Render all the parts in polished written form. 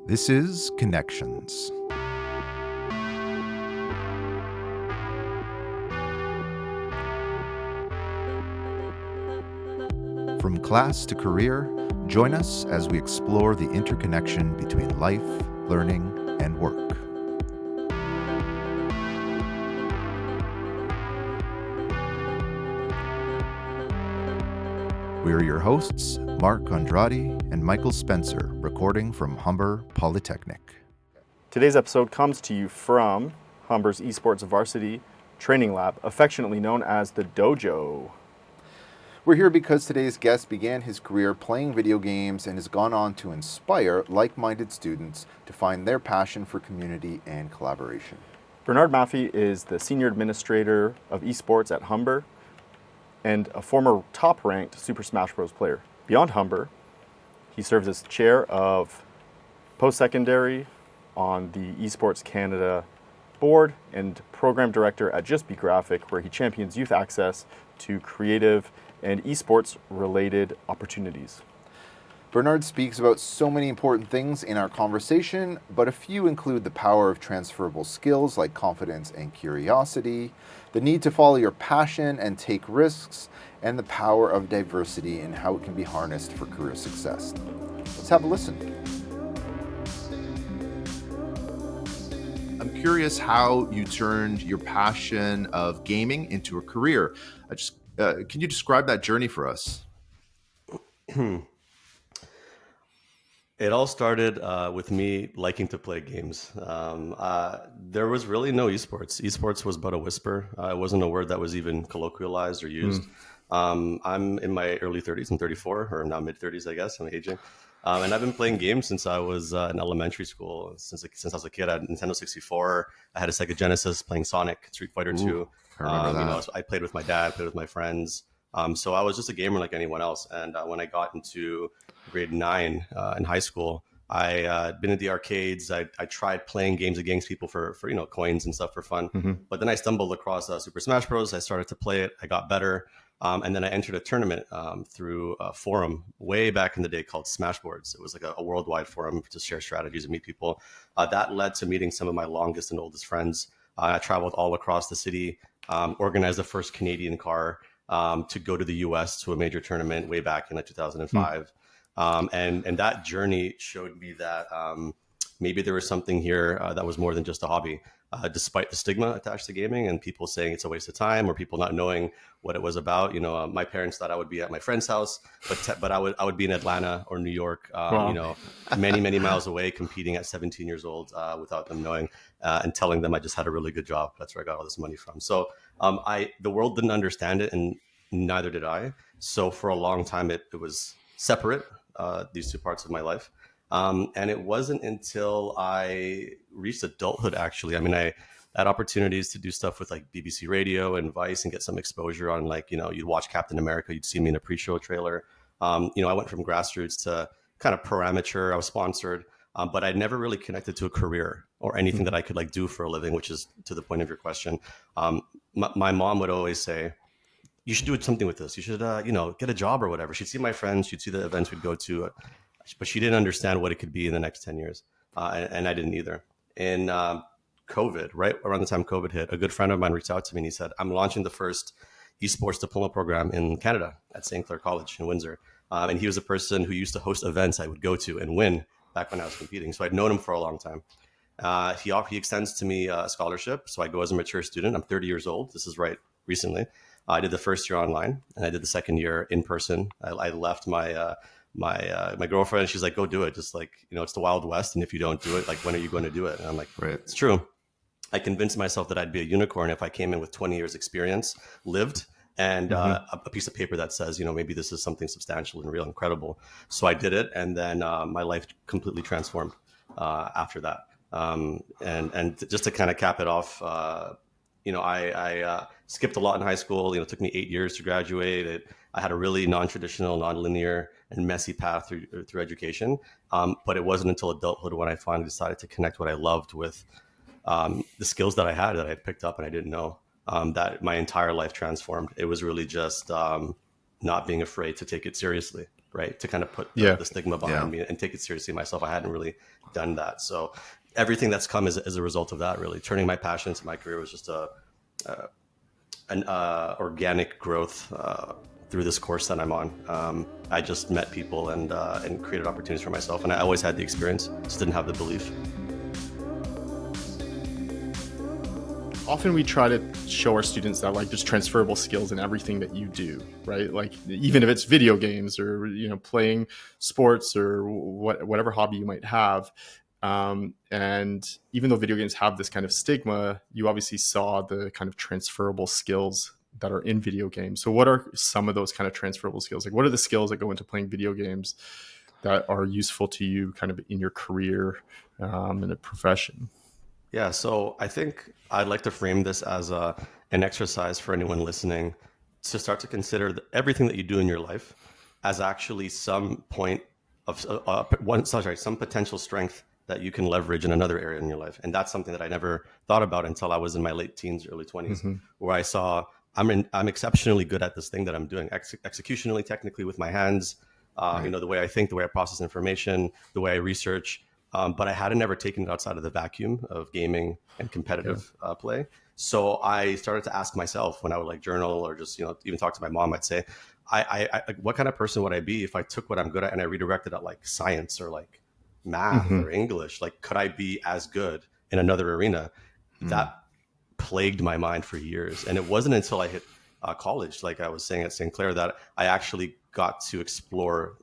This is Connections. From class to career, join us as we explore the interconnection between life, learning, and work. We are your hosts, Mark Andrade and Michael Spencer, recording from Humber Polytechnic. Today's episode comes to you from Humber's Esports Varsity Training Lab, affectionately known as the Dojo. We're here because today's guest began his career playing video games and has gone on to inspire like-minded students to find their passion for community and collaboration. Bernard Mafei is the Senior Administrator of Esports at Humber and a former top-ranked Super Smash Bros. Player. Beyond Humber, he serves as chair of post-secondary on the Esports Canada board and program director at Just Be Graphic, where he champions youth access to creative and esports-related opportunities. Bernard speaks about so many important things in our conversation, but a few include the power of transferable skills like confidence and curiosity, the need to follow your passion and take risks, and the power of diversity and how it can be harnessed for career success. Let's have a listen. I'm curious how you turned your passion of gaming into a career. Can you describe that journey for us? It all started with me liking to play games. There was really no esports. Esports was but a whisper. It wasn't a word that was even colloquialized or used. I'm in my early 30s. I'm 34, or now mid 30s, I guess. I'm aging. And I've been playing games since I was in elementary school. Since I was a kid, I had a Nintendo 64. I had a Sega Genesis playing Sonic, Street Fighter 2. So I played with my dad, played with my friends. So I was just a gamer like anyone else. And when I got into grade 9 in high school, I been at the arcades. I tried playing games against people for coins and stuff for fun. But then I stumbled across Super Smash Bros. I started to play it. I got better. And then I entered a tournament through a forum way back in the day called Smashboards. It was like a worldwide forum to share strategies and meet people. That led to meeting some of my longest and oldest friends. I traveled all across the city, organized the first Canadian car to go to the US to a major tournament way back in 2005. And that journey showed me that maybe there was something here that was more than just a hobby, despite the stigma attached to gaming and people saying it's a waste of time or people not knowing what it was about. My parents thought I would be at my friend's house, but I would be in Atlanta or New York, many miles away, competing at 17 years old without them knowing, and telling them I just had a really good job. That's where I got all this money from. So the world didn't understand it, and neither did I. So for a long time, it was separate, these two parts of my life. And it wasn't until I reached adulthood, actually. I mean, I had opportunities to do stuff with like BBC Radio and Vice and get some exposure on you'd watch Captain America, you'd see me in a pre-show trailer. I went from grassroots to kind of pro amateur. I was sponsored, but I never really connected to a career or anything that I could do for a living, which is to the point of your question. My mom would always say, you should do something with this. You should, get a job or whatever. She'd see my friends. She'd see the events we'd go to, but she didn't understand what it could be in the next 10 years. And I didn't either. In COVID, right around the time COVID hit, a good friend of mine reached out to me and he said, I'm launching the first esports diploma program in Canada at St. Clair College in Windsor. And he was a person who used to host events I would go to and win back when I was competing. So I'd known him for a long time. He extends to me a scholarship. So I go as a mature student. I'm 30 years old. This is right recently. I did the first year online and I did the second year in person. I left my girlfriend. She's like, go do it. Just it's the Wild West. And if you don't do it, when are you going to do it? And I'm like, right. It's true. I convinced myself that I'd be a unicorn if I came in with 20 years experience lived and a piece of paper that says, maybe this is something substantial and real, incredible. So I did it. And then my life completely transformed after that. And just to kind of cap it off, I skipped a lot in high school. It took me 8 years to graduate. I had a really non-traditional, non-linear, and messy path through education. But it wasn't until adulthood when I finally decided to connect what I loved with the skills that I had picked up and I didn't know, that my entire life transformed. It was really just not being afraid to take it seriously. right? To kind of put Yeah. the stigma behind me and take it seriously myself. I hadn't really done that. So everything that's come as a result of that, really turning my passion into my career was just an organic growth through this course that I'm on. I just met people and created opportunities for myself. And I always had the experience, just didn't have the belief. Often we try to show our students that like there's transferable skills in everything that you do, right? Like even if it's video games or, you know, playing sports or whatever hobby you might have. And even though video games have this kind of stigma, you obviously saw the kind of transferable skills that are in video games. So what are some of those kind of transferable skills? Like what are the skills that go into playing video games that are useful to you kind of in your career and a profession? Yeah, so I think I'd like to frame this as an exercise for anyone listening to start to consider everything that you do in your life as actually some point of some potential strength that you can leverage in another area in your life. And that's something that I never thought about until I was in my late teens, early 20s, where I saw I'm exceptionally good at this thing that I'm doing, executionally, technically with my hands, you know, the way I think, the way I process information, the way I research. But I hadn't ever taken it outside of the vacuum of gaming and competitive play. So I started to ask myself when I would like journal or just, you know, even talk to my mom, I'd say, I what kind of person would I be if I took what I'm good at and I redirected at like science or like math or English? Like, could I be as good in another arena? That plagued my mind for years. And it wasn't until I hit college, like I was saying at St. Clair, that I actually got to explore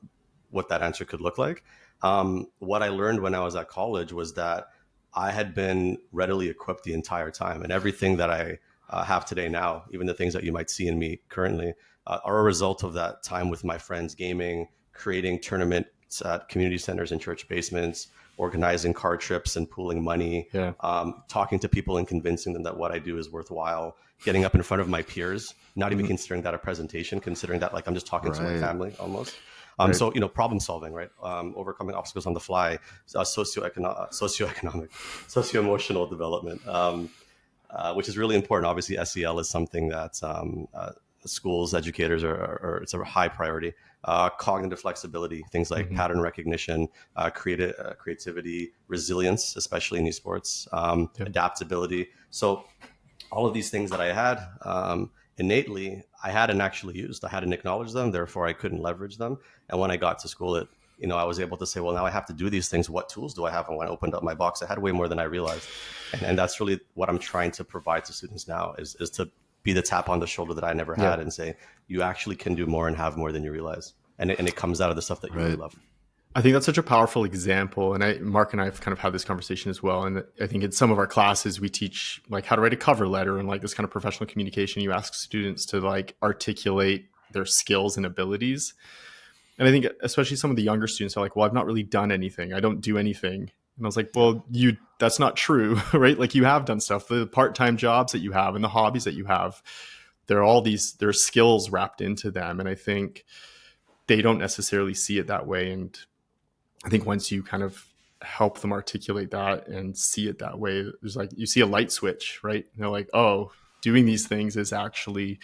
what that answer could look like. What I learned when I was at college was that I had been readily equipped the entire time, and everything that I have today now, even the things that you might see in me currently, are a result of that time with my friends, gaming, creating tournaments at community centers and church basements, organizing car trips and pooling money, talking to people and convincing them that what I do is worthwhile, getting up in front of my peers, not even considering that a presentation, considering that like I'm just talking to my family almost. So, you know, problem solving, right? Overcoming obstacles on the fly, socio-emotional development, which is really important. Obviously, SEL is something that schools, educators it's a high priority. Cognitive flexibility, things like pattern recognition, creativity, resilience, especially in esports, adaptability. So all of these things that I had innately, I hadn't actually used. I hadn't acknowledged them, therefore I couldn't leverage them. And when I got to school, I was able to say, well, now I have to do these things. What tools do I have? And when I opened up my box, I had way more than I realized. And that's really what I'm trying to provide to students now is to be the tap on the shoulder that I never had and say, you actually can do more and have more than you realize. And it comes out of the stuff that you really love. I think that's such a powerful example. And Mark and I have kind of had this conversation as well. And I think in some of our classes, we teach like how to write a cover letter and like this kind of professional communication. You ask students to like articulate their skills and abilities. And I think especially some of the younger students are like, well, I've not really done anything. I don't do anything. And I was like, well, that's not true, right? Like you have done stuff. The part-time jobs that you have and the hobbies that you have, there's skills wrapped into them. And I think they don't necessarily see it that way. And I think once you kind of help them articulate that and see it that way, there's like, you see a light switch, right? And they're like, oh, doing these things is actually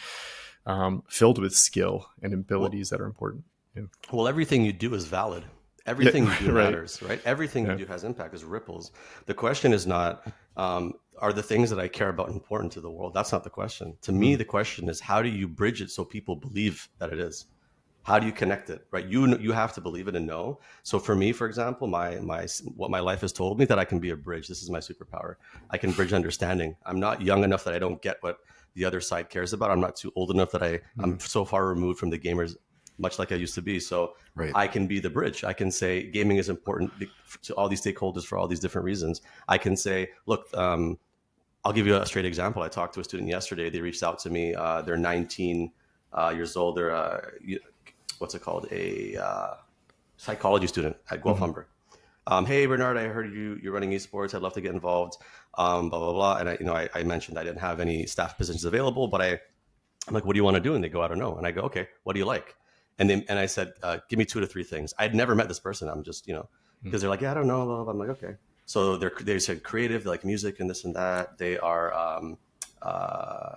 filled with skill and abilities that are important. Yeah. Well, everything you do is valid. Everything you do matters, right? Everything you do has impact, as ripples. The question is not, are the things that I care about important to the world? That's not the question. To me, the question is, how do you bridge it so people believe that it is? How do you connect it, right? You have to believe it and know. So for me, for example, what my life has told me that I can be a bridge. This is my superpower. I can bridge understanding. I'm not young enough that I don't get what the other side cares about. I'm not too old enough that I'm so far removed from the gamers, much like I used to be. So I can be the bridge. I can say gaming is important to all these stakeholders for all these different reasons. I can say, look, I'll give you a straight example. I talked to a student yesterday. They reached out to me. They're 19 years old. They're what's it called? A psychology student at Guelph Humber. Hey Bernard, I heard you're running esports. I'd love to get involved. Blah blah blah. And I mentioned I didn't have any staff positions available, but I'm like, what do you want to do? And they go, I don't know. And I go, okay, what do you like? And I said, give me 2 to 3 things. I'd never met this person. I'm just, because they're like, yeah, I don't know. Blah, blah. I'm like, okay. So they said creative, they like music and this and that. They are,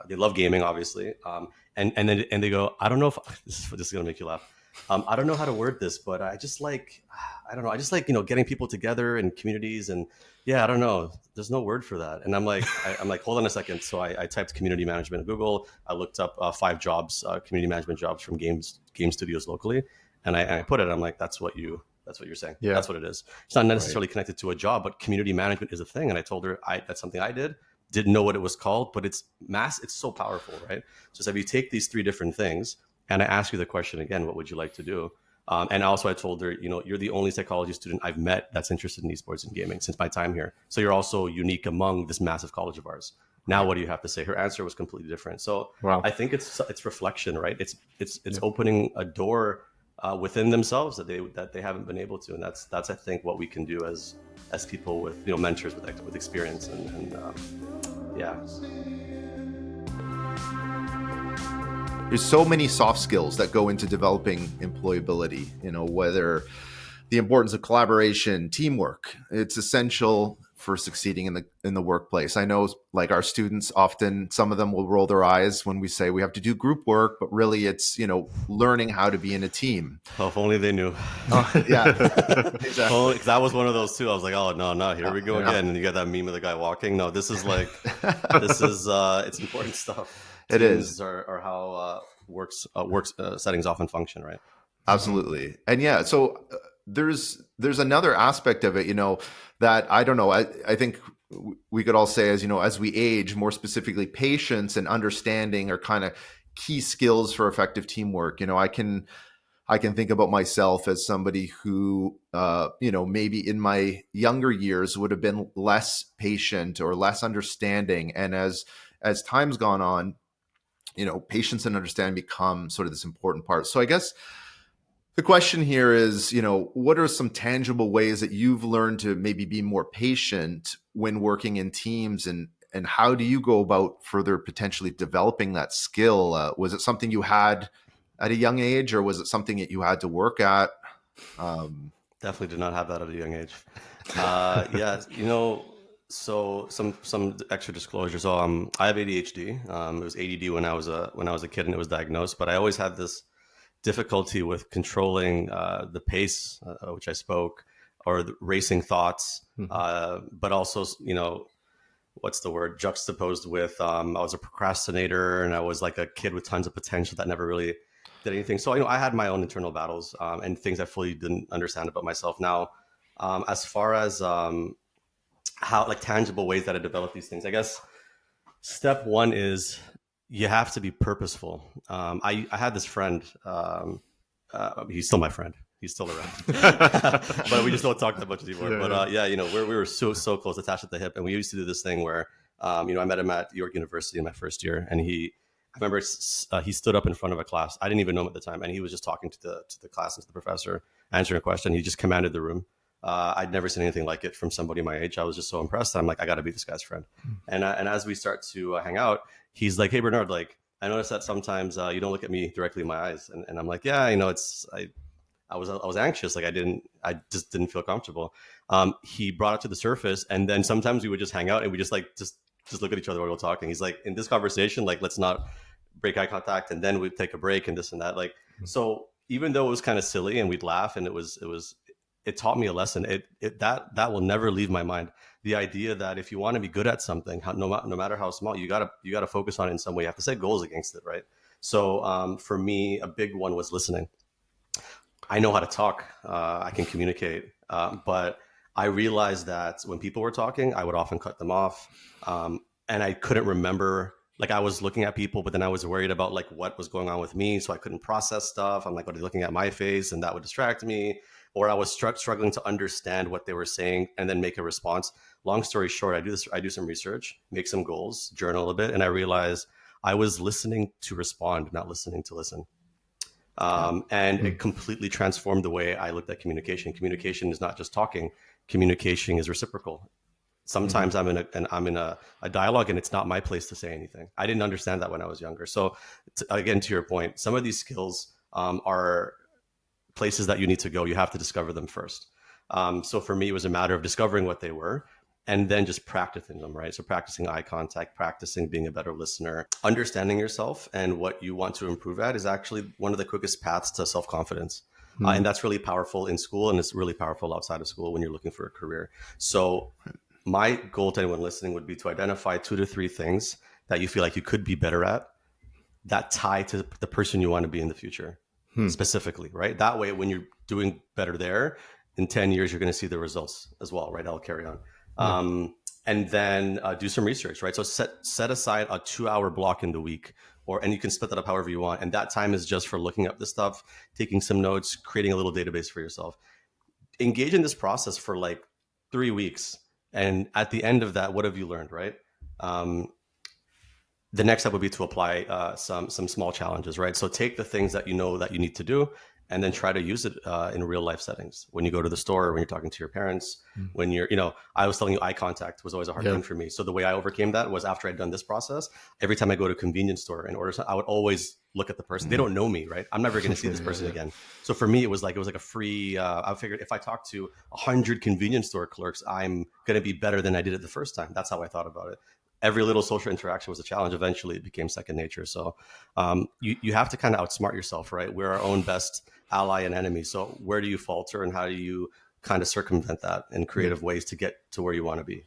they love gaming, obviously. And then they go, I don't know if this is going to make you laugh. I don't know how to word this, but I just like, I don't know. I just like, getting people together in communities, and yeah, I don't know. There's no word for that. And I'm like, I'm like, hold on a second. So I typed community management in Google. I looked up 5 jobs, community management jobs from game studios locally. And I put it, I'm like, that's what you're saying. Yeah. That's what it is. It's not necessarily connected to a job, but community management is a thing. And I told her that's something I didn't know what it was called, but it's so powerful, right? So if you take these 3 different things, and I ask you the question again, what would you like to do? And also I told her, you're the only psychology student I've met that's interested in esports and gaming since my time here. So you're also unique among this massive college of ours. Now, what do you have to say? Her answer was completely different. So Wow. I think it's reflection, right? It's opening a door within themselves that they haven't been able to. And that's I think what we can do as people with, mentors with experience and yeah. There's so many soft skills that go into developing employability, whether the importance of collaboration, teamwork. It's essential for succeeding in the workplace. I know, like, our students often, some of them will roll their eyes when we say we have to do group work, but really it's, learning how to be in a team. Oh, if only they knew. Yeah, exactly. Because I was one of those too. I was like, oh no, here we go again. And you got that meme of the guy walking. No, this is like, it's important stuff. It Teams is. are how works settings often function, right? Absolutely. And yeah, so there's another aspect of it, that I don't know. I think we could all say, as we age, more specifically, patience and understanding are kind of key skills for effective teamwork. I can think about myself as somebody who, maybe in my younger years would have been less patient or less understanding. And as time's gone on, patience and understanding become sort of this important part. So I guess the question here is, what are some tangible ways that you've learned to maybe be more patient when working in teams, and how do you go about further potentially developing that skill? Was it something you had at a young age, or was it something that you had to work at? Definitely did not have that at a young age. Yeah, so some extra disclosure. So I have ADHD. It was ADD when I was a kid, and it was diagnosed. But I always had this difficulty with controlling the pace which I spoke, or the racing thoughts. But also, what's the word, juxtaposed with I was a procrastinator, and I was like a kid with tons of potential that never really did anything. So I had my own internal battles and things I fully didn't understand about myself. Now, as far as how, like, tangible ways that I develop these things, I guess step one is you have to be purposeful. I had this friend. He's still my friend. He's still around, but we just don't talk that much anymore. Yeah, But we were so close, attached at the hip, and we used to do this thing where, I met him at York University in my first year, and I remember he stood up in front of a class. I didn't even know him at the time, and he was just talking to the class and to the professor, answering a question. He just commanded the room. I'd never seen anything like it from somebody my age. I was just so impressed. I'm like, I got to be this guy's friend. And as we start to hang out, he's like, hey, Bernard, like, I noticed that sometimes you don't look at me directly in my eyes. And I'm like, yeah, I was anxious. Like, I just didn't feel comfortable. He brought it to the surface, and then sometimes we would just hang out and we just look at each other while we're talking. He's like, in this conversation, like, let's not break eye contact, and then we'd take a break and this and that. Like, so even though it was kind of silly and we'd laugh, and it taught me a lesson. That will never leave my mind. The idea that if you want to be good at something, no matter how small, you gotta focus on it in some way. You have to set goals against it, right? So for me, a big one was listening. I know how to talk. I can communicate, but I realized that when people were talking, I would often cut them off, and I couldn't remember. Like, I was looking at people, but then I was worried about, like, what was going on with me, so I couldn't process stuff. I'm like, are they looking at my face? And that would distract me. Or I was struggling to understand what they were saying and then make a response. Long story short, I do some research, make some goals, journal a bit, and I realized I was listening to respond, not listening to listen. And it completely transformed the way I looked at communication. Communication is not just talking. Communication is reciprocal. Sometimes I'm in a dialogue, and it's not my place to say anything. I didn't understand that when I was younger. So again, to your point, some of these skills are places that you need to go. You have to discover them first. So for me, it was a matter of discovering what they were, and then just practicing them, right? So practicing eye contact, practicing being a better listener, understanding yourself and what you want to improve at is actually one of the quickest paths to self-confidence. And that's really powerful in school, and it's really powerful outside of school when you're looking for a career. So my goal to anyone listening would be to identify 2 to 3 things that you feel like you could be better at that tie to the person you want to be in the future specifically, right? That way, when you're doing better there, in 10 years, you're going to see the results as well, right? I'll carry on. And then do some research, right? So set aside a 2-hour block in the week, and you can split that up however you want. And that time is just for looking up this stuff, taking some notes, creating a little database for yourself. Engage in this process for like 3 weeks. And at the end of that, what have you learned, right? The next step would be to apply some small challenges, right? So take the things that you know that you need to do, and then try to use it in real life settings. When you go to the store, when you're talking to your parents, when you're, I was telling you, eye contact was always a hard thing for me. So the way I overcame that was after I'd done this process, every time I go to a convenience store and order something, I would always look at the person. They don't know me, right? I'm never going to see this person again. So for me, it was like a free, I figured if I talk to 100 convenience store clerks, I'm going to be better than I did it the first time. That's how I thought about it. Every little social interaction was a challenge. Eventually it became second nature. So you have to kind of outsmart yourself, right? We're our own best ally and enemy. So where do you falter, and how do you kind of circumvent that in creative ways to get to where you want to be?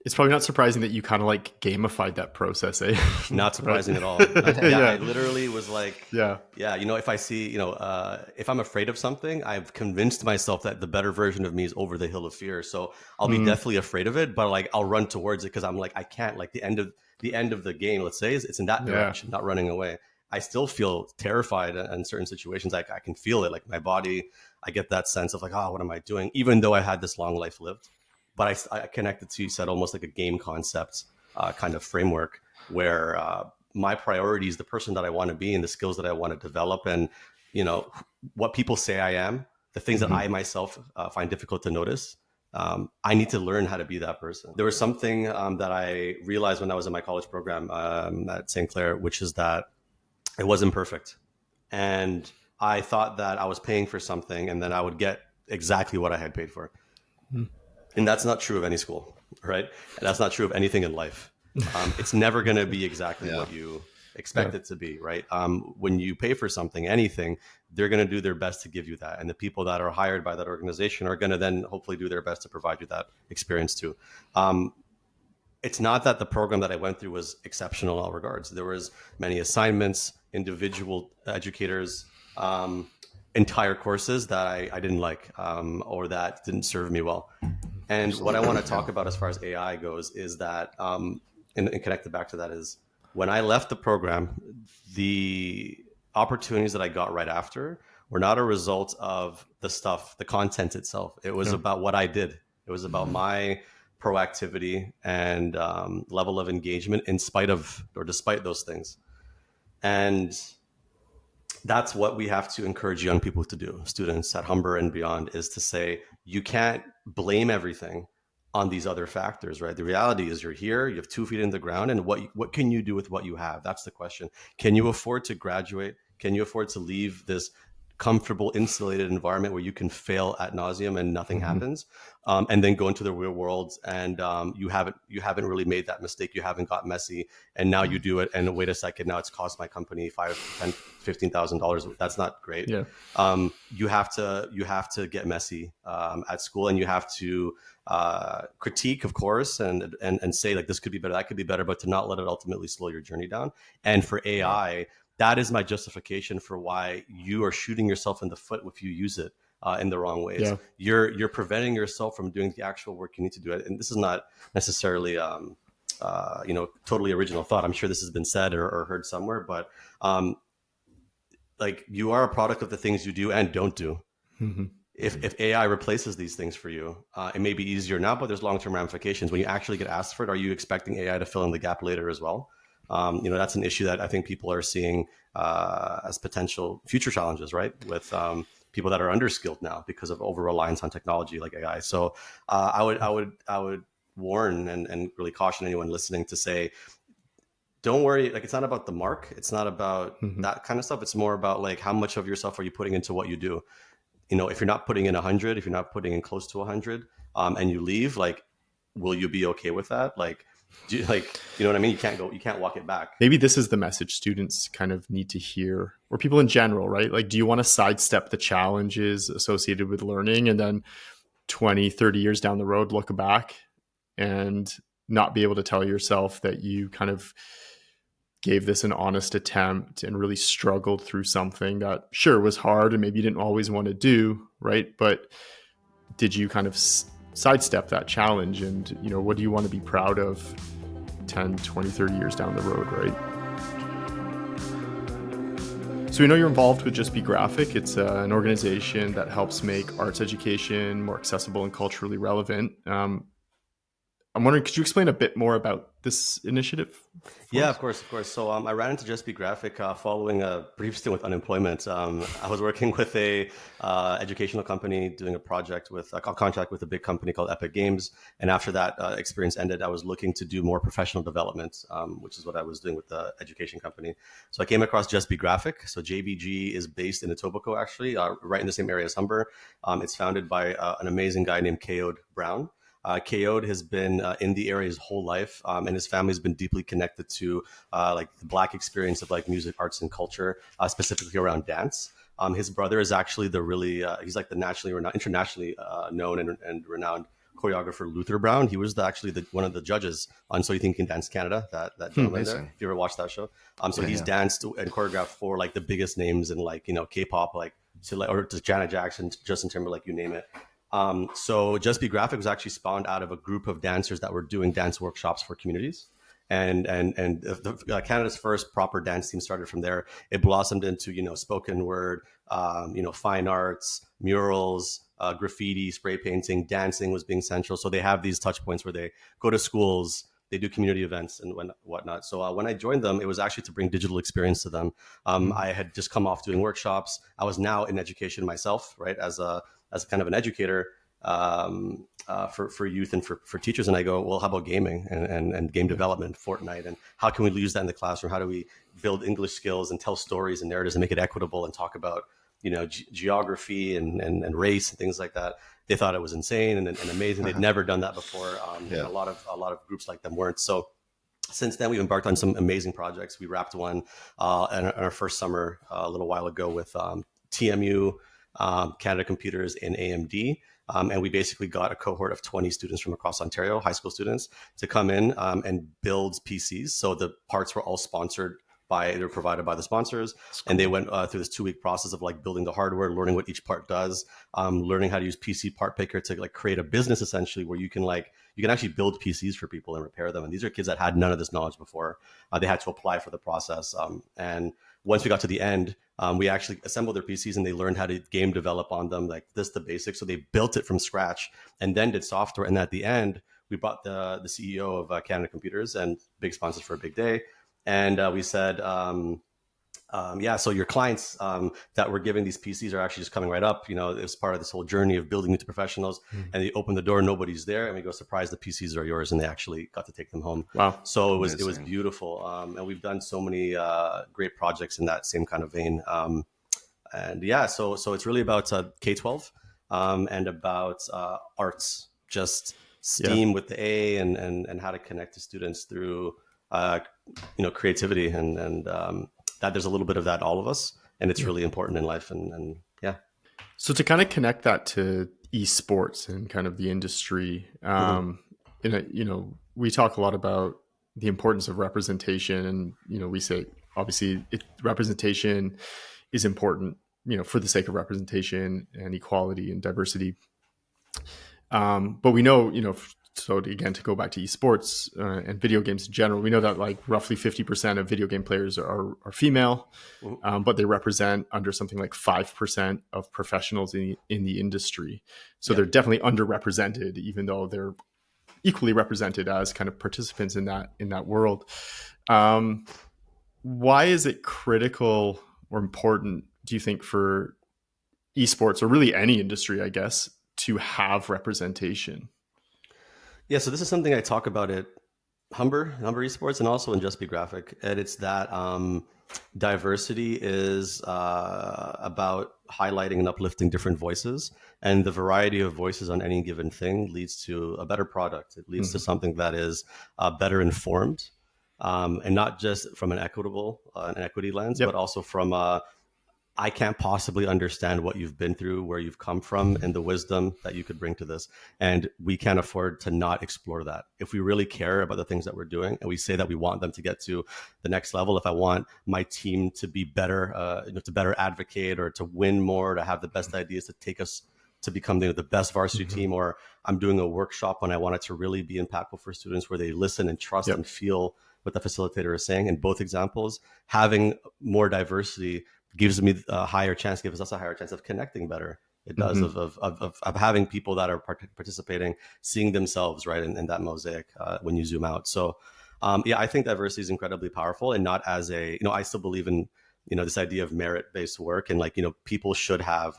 It's probably not surprising that you kind of like gamified that process, eh? Not surprising at all. I literally was like, if I see, if I'm afraid of something, I've convinced myself that the better version of me is over the hill of fear. So I'll be deathly afraid of it, but like I'll run towards it because I'm like, I can't. Like the end of the game, let's say, it's in that direction, not running away. I still feel terrified in certain situations. Like I can feel it, like my body. I get that sense of like, oh, what am I doing? Even though I had this long life lived. But I connected to, you said, almost like a game concept kind of framework where my priorities, the person that I want to be and the skills that I want to develop and, what people say I am, the things that I myself find difficult to notice, I need to learn how to be that person. There was something that I realized when I was in my college program at St. Clair, which is that it wasn't perfect. And I thought that I was paying for something and then I would get exactly what I had paid for. And that's not true of any school, right? And that's not true of anything in life. It's never going to be exactly what you expect it to be, right? When you pay for something, anything, they're going to do their best to give you that. And the people that are hired by that organization are going to then hopefully do their best to provide you that experience too. It's not that the program that I went through was exceptional in all regards. There was many assignments, individual educators, entire courses that I didn't like or that didn't serve me well. And what I want to talk about as far as AI goes is that, and connected back to that is when I left the program, the opportunities that I got right after were not a result of the content itself. It was about what I did. It was about my proactivity and level of engagement in spite of or despite those things. And that's what we have to encourage young people to do, students at Humber and beyond, is to say, you can't blame everything on these other factors, right? The reality is you're here, you have 2 feet in the ground, and what can you do with what you have? That's the question. Can you afford to graduate? Can you afford to leave this comfortable, insulated environment where you can fail ad nauseum and nothing happens, and then go into the real world and you haven't really made that mistake, you haven't got messy, and now you do it, and wait a second, now it's cost my company $5,000, $10,000, $15,000. That's not great. You have to get messy at school, and you have to critique, of course, and say like this could be better, that could be better, but to not let it ultimately slow your journey down. And for AI, that is my justification for why you are shooting yourself in the foot if you use it in the wrong ways. You're preventing yourself from doing the actual work you need to do. And this is not necessarily totally original thought. I'm sure this has been said or heard somewhere, but like you are a product of the things you do and don't do. If AI replaces these things for you, it may be easier now, but there's long-term ramifications. When you actually get asked for it, are you expecting AI to fill in the gap later as well? That's an issue that I think people are seeing as potential future challenges, right? With people that are underskilled now because of over-reliance on technology like AI. So I would warn and really caution anyone listening to say, don't worry. Like, it's not about the mark. It's not about that kind of stuff. It's more about like, how much of yourself are you putting into what you do? If you're not putting in 100, if you're not putting in close to 100, and you leave, like, will you be okay with that? Like, do you, like, you know what I mean? You can't walk it back. Maybe this is the message students kind of need to hear, or people in general, right? Like, do you want to sidestep the challenges associated with learning and then 20, 30 years down the road, look back and not be able to tell yourself that you kind of gave this an honest attempt and really struggled through something that sure was hard and maybe you didn't always want to do, right? But did you kind of sidestep that challenge? And, what do you want to be proud of 10, 20, 30 years down the road, right? So we know you're involved with Just Be Graphic. It's an organization that helps make arts education more accessible and culturally relevant. I'm wondering, could you explain a bit more about this initiative? Yeah, of course. So I ran into Just Be Graphic following a brief stint with unemployment. I was working with a educational company doing a contract with a big company called Epic Games. And after that experience ended, I was looking to do more professional development, which is what I was doing with the education company. So I came across Just Be Graphic. So JBG is based in Etobicoke, actually, right in the same area as Humber. It's founded by an amazing guy named Kayode Brown. Kayode has been in the area his whole life, and his family's been deeply connected to like the Black experience of like music, arts, and culture, specifically around dance. His brother is actually he's like the internationally known and renowned choreographer Luther Brown. He was one of the judges on So You Think You Can Dance Canada, that gentleman there, if you ever watched that show. He's danced and choreographed for like the biggest names in like, K-pop, like or to Janet Jackson, Justin Timberlake, you name it. So Just Be Graphic was actually spawned out of a group of dancers that were doing dance workshops for communities. And Canada's first proper dance team started from there. It blossomed into, spoken word, fine arts, murals, graffiti, spray painting, dancing was being central. So they have these touch points where they go to schools, they do community events and whatnot. So when I joined them, it was actually to bring digital experience to them. I had just come off doing workshops. I was now in education myself, right, as kind of an educator for youth and for teachers. And I go, well, how about gaming and game development, Fortnite, and how can we use that in the classroom? How do we build English skills and tell stories and narratives and make it equitable and talk about, geography and race and things like that? They thought it was insane and amazing. They'd never done that before. And a lot of groups like them weren't. So since then, we've embarked on some amazing projects. We wrapped one in our first summer a little while ago with TMU, Canada Computers, and AMD. And we basically got a cohort of 20 students from across Ontario, high school students, to come in and build PCs. So the parts were all provided by the sponsors. And they went through this 2-week process of like building the hardware, learning what each part does, learning how to use PC Part Picker to like create a business essentially where you can actually build PCs for people and repair them. And these are kids that had none of this knowledge before. They had to apply for the process. And once we got to the end, we actually assembled their PCs and they learned how to game develop on them, like this, the basics. So they built it from scratch and then did software. And at the end, we brought the CEO of Canada Computers and big sponsors for a big day. And we said, so your clients that were giving these PCs are actually just coming right up. It's part of this whole journey of building into professionals. And they open the door, nobody's there, and we go, surprise, the PCs are yours, and they actually got to take them home. Wow! So it was beautiful, and we've done so many great projects in that same kind of vein. So it's really about K-12 and about arts, just STEAM with the A, and how to connect to students through creativity and that there's a little bit of that, all of us, and it's really important in life. And So to kind of connect that to esports and kind of the industry, we talk a lot about the importance of representation, and we say obviously representation is important, for the sake of representation and equality and diversity. But we know, so to go back to esports and video games in general, we know that like roughly 50% of video game players are female, but they represent under something like 5% of professionals in the industry. So they're definitely underrepresented, even though they're equally represented as kind of participants in that world. Why is it critical or important, do you think, for esports, or really any industry, I guess, to have representation? Yeah, so this is something I talk about at Humber Esports, and also in Just Be Graphic. And it's that diversity is about highlighting and uplifting different voices, and the variety of voices on any given thing leads to a better product. It leads to something that is better informed, and not just from an equity lens, but also from I can't possibly understand what you've been through, where you've come from, and the wisdom that you could bring to this. And we can't afford to not explore that. If we really care about the things that we're doing, and we say that we want them to get to the next level, if I want my team to be better, to better advocate or to win more, to have the best ideas to take us to become the best varsity team, or I'm doing a workshop when I want it to really be impactful for students where they listen and trust and feel what the facilitator is saying. In both examples, having more diversity gives us a higher chance of connecting better. It does of having people that are participating, seeing themselves right in that mosaic when you zoom out. So I think diversity is incredibly powerful, and not as I still believe in this idea of merit-based work, and people should have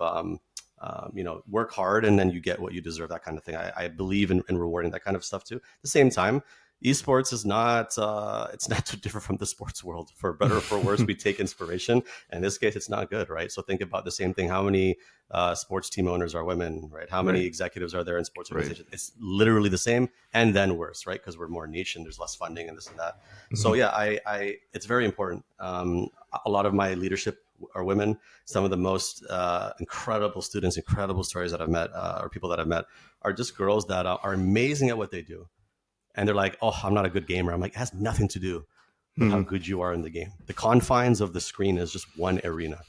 work hard and then you get what you deserve, that kind of thing. I believe in rewarding that kind of stuff too. At the same time, esports is not it's not too different from the sports world. For better or for worse, we take inspiration. In this case, it's not good, right? So think about the same thing. How many sports team owners are women, right? How many executives are there in sports organizations? It's literally the same, and then worse, right? Because we're more niche and there's less funding and this and that. So yeah, I it's very important. A lot of my leadership are women. Some of the most incredible students, incredible stories that I've met, or people that I've met, are just girls that are amazing at what they do. And they're like, oh, I'm not a good gamer. I'm like, it has nothing to do with how good you are in the game. The confines of the screen is just one arena.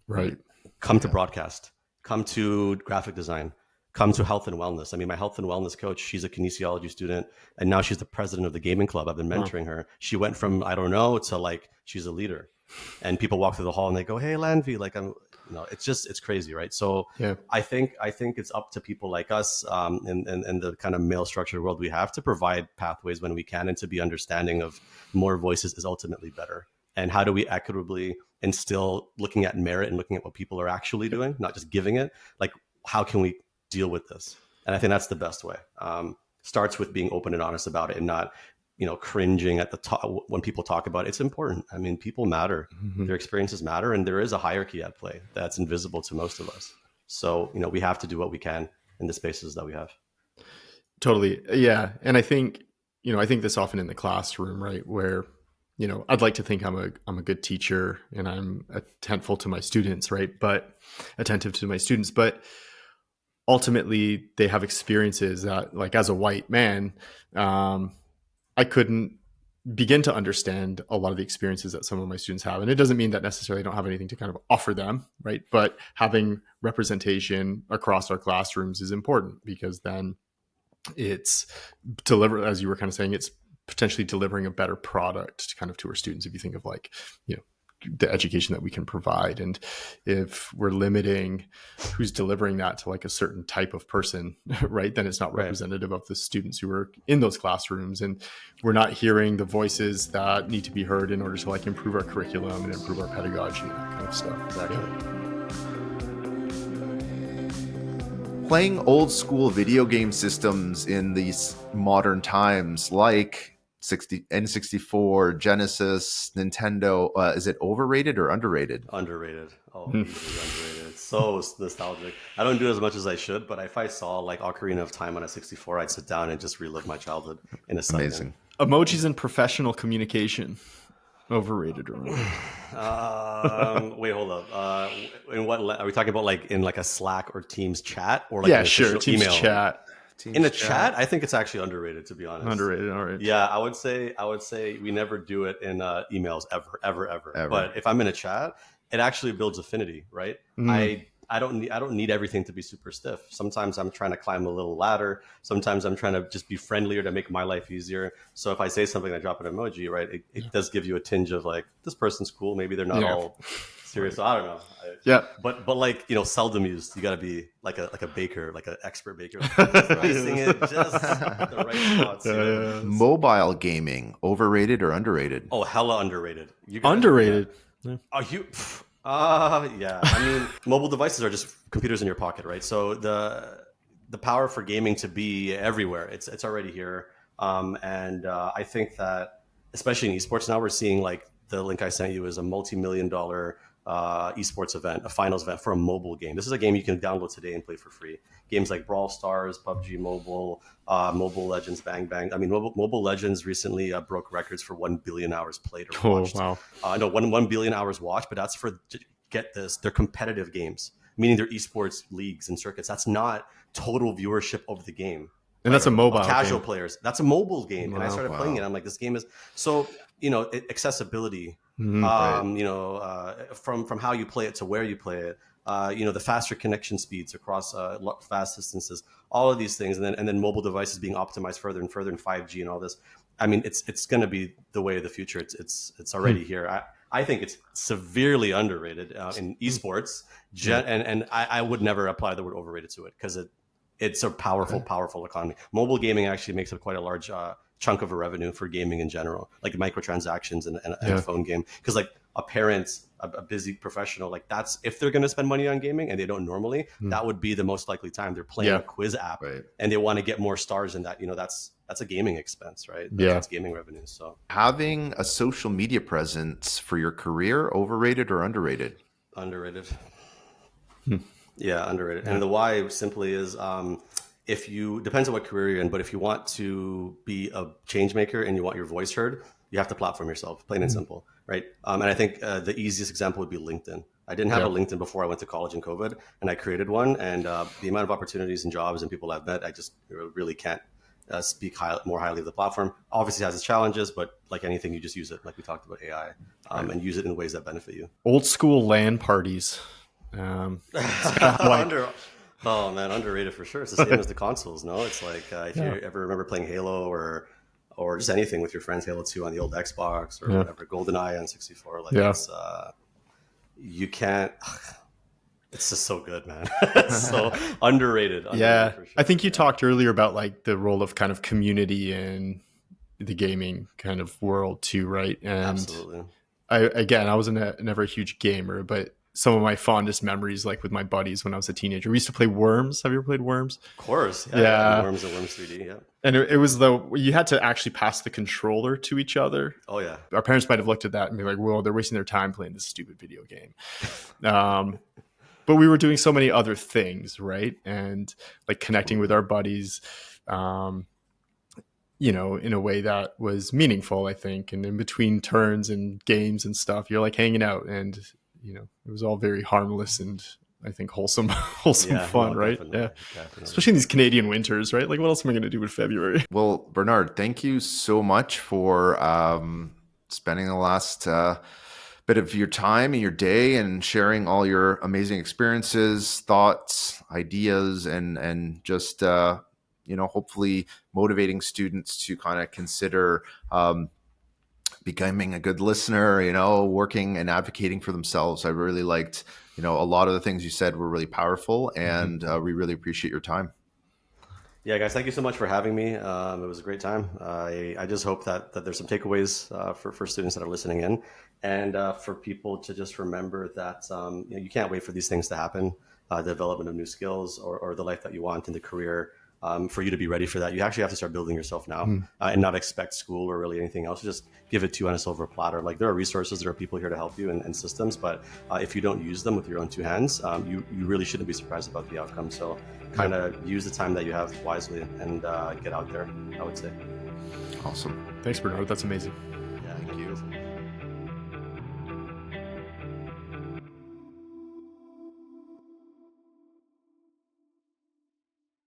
Right. Come to broadcast, come to graphic design, come to health and wellness. I mean, my health and wellness coach, she's a kinesiology student, and now she's the president of the gaming club. I've been mentoring her. She went from, I don't know, to like, she's a leader. And people walk through the hall and they go, hey, Landvi, like it's crazy, right? So I think it's up to people like us in the kind of male structured world we have to provide pathways when we can, and to be understanding of more voices is ultimately better. And how do we equitably instill looking at merit and looking at what people are actually doing, not just giving it? Like, how can we deal with this? And I think that's the best way. Starts with being open and honest about it, and not cringing at the top when people talk about it. It's important. I mean, people matter. Their experiences matter, and there is a hierarchy at play that's invisible to most of us. So, we have to do what we can in the spaces that we have. Totally. Yeah. And I think this often in the classroom, right? Where, I'd like to think I'm a good teacher and I'm attentive to my students, right? But ultimately they have experiences that, like, as a white man, I couldn't begin to understand a lot of the experiences that some of my students have. And it doesn't mean that necessarily I don't have anything to kind of offer them, right? But having representation across our classrooms is important, because then it's as you were kind of saying, it's potentially delivering a better product kind of to our students. If you think of like, the education that we can provide, and if we're limiting who's delivering that to like a certain type of person, right, then it's not representative of the students who are in those classrooms, and we're not hearing the voices that need to be heard in order to like improve our curriculum and improve our pedagogy and that kind of stuff. Exactly. Playing old school video game systems in these modern times, like N64, Genesis, Nintendo, is it overrated or underrated? Underrated. Oh, easily underrated. It's so nostalgic. I don't do it as much as I should, but if I saw like Ocarina of Time on a 64, I'd sit down and just relive my childhood in a second. Amazing. Emojis and professional communication. Overrated or wait, hold up. In what are we talking about? Like in like a Slack or Teams chat, or like Teams email? Chat. In a chat, I think it's actually underrated, to be honest. Underrated, all right. Yeah, I would say we never do it in emails ever. But if I'm in a chat, it actually builds affinity, right? I don't need everything to be super stiff. Sometimes I'm trying to climb a little ladder. Sometimes I'm trying to just be friendlier to make my life easier. So if I say something, I drop an emoji, right? It does give you a tinge of like, this person's cool. Maybe they're not all serious. So I don't know. But like, seldom used. You got to be like a baker, like an expert baker. Slicing it just the right spots. Mobile gaming, overrated or underrated? Oh, hella underrated. Underrated. Are you? Yeah. I mean, mobile devices are just computers in your pocket, right? So the power for gaming to be everywhere, it's already here. And I think that, especially in esports now, we're seeing like the link I sent you is a multi-million-dollar esports event, a finals event for a mobile game. This is a game you can download today and play for free. Games like Brawl Stars, PUBG Mobile, Mobile Legends, Bang Bang. I mean, Mobile Legends recently broke records for 1 billion hours played or watched. Oh, wow. No, 1 billion hours watched, but that's for, get this, they're competitive games, meaning they're esports leagues and circuits. That's not total viewership of the game. And that's a mobile casual game. players. That's a mobile game. Wow, And I started playing it. I'm like, this game is so, accessibility, from how you play it to where you play it, the faster connection speeds across fast distances, all of these things. And then mobile devices being optimized further and further in 5G and all this. I mean, it's going to be the way of the future. It's already here. I think it's severely underrated in esports. And I would never apply the word overrated to it because it's a powerful economy. Mobile gaming actually makes up quite a large chunk of a revenue for gaming in general, like microtransactions and a phone game. Because like a parent, a busy professional, like that's, if they're going to spend money on gaming and they don't normally, that would be the most likely time. They're playing a quiz app and they want to get more stars in that. That's a gaming expense, right? That's gaming revenue. So having a social media presence for your career, overrated or underrated? Underrated. Yeah, underrated. And the why simply is depends on what career you're in, but if you want to be a change maker and you want your voice heard, you have to platform yourself, plain and simple, right? And I think the easiest example would be LinkedIn. I didn't have a LinkedIn before I went to college in COVID, and I created one. And the amount of opportunities and jobs and people I've met, I just really can't speak more highly of the platform. Obviously it has its challenges, but like anything, you just use it, like we talked about AI, and use it in ways that benefit you. Old school LAN parties. Oh man, underrated for sure. It's the same as the consoles. No, it's like if you ever remember playing Halo or just anything with your friends, Halo 2 on the old Xbox or whatever, GoldenEye on 64. Like it's, you can't. It's just so good, man. It's so underrated for sure. I think you talked earlier about like the role of kind of community in the gaming kind of world too, right? And absolutely. I was never a huge gamer, but some of my fondest memories, like with my buddies when I was a teenager, we used to play Worms. Have you ever played Worms? Of course. Yeah. Worms and Worms 3D. Yeah. And it was you had to actually pass the controller to each other. Oh yeah. Our parents might have looked at that and be like, well, they're wasting their time playing this stupid video game. But we were doing so many other things, right? And like connecting with our buddies, in a way that was meaningful, I think. And in between turns and games and stuff, you're like hanging out, and it was all very harmless and I think wholesome fun, right? Definitely. Especially in these Canadian winters, right? Like, what else am I going to do in February? Well, Bernard, thank you so much for spending the last bit of your time and your day and sharing all your amazing experiences, thoughts, ideas, and just hopefully motivating students to kind of consider becoming a good listener, working and advocating for themselves. I really liked, a lot of the things you said were really powerful, and we really appreciate your time. Yeah, guys, thank you so much for having me. It was a great time. I just hope that there's some takeaways for students that are listening in, and for people to just remember that you can't wait for these things to happen, the development of new skills or the life that you want in the career. For you to be ready for that, you actually have to start building yourself now, and not expect school or really anything else. Just give it to you on a silver platter. Like, there are resources, there are people here to help you and systems, but if you don't use them with your own two hands, you really shouldn't be surprised about the outcome. So kind of use the time that you have wisely and get out there, I would say. Awesome. Thanks, Bernard. That's amazing. Yeah, thank you.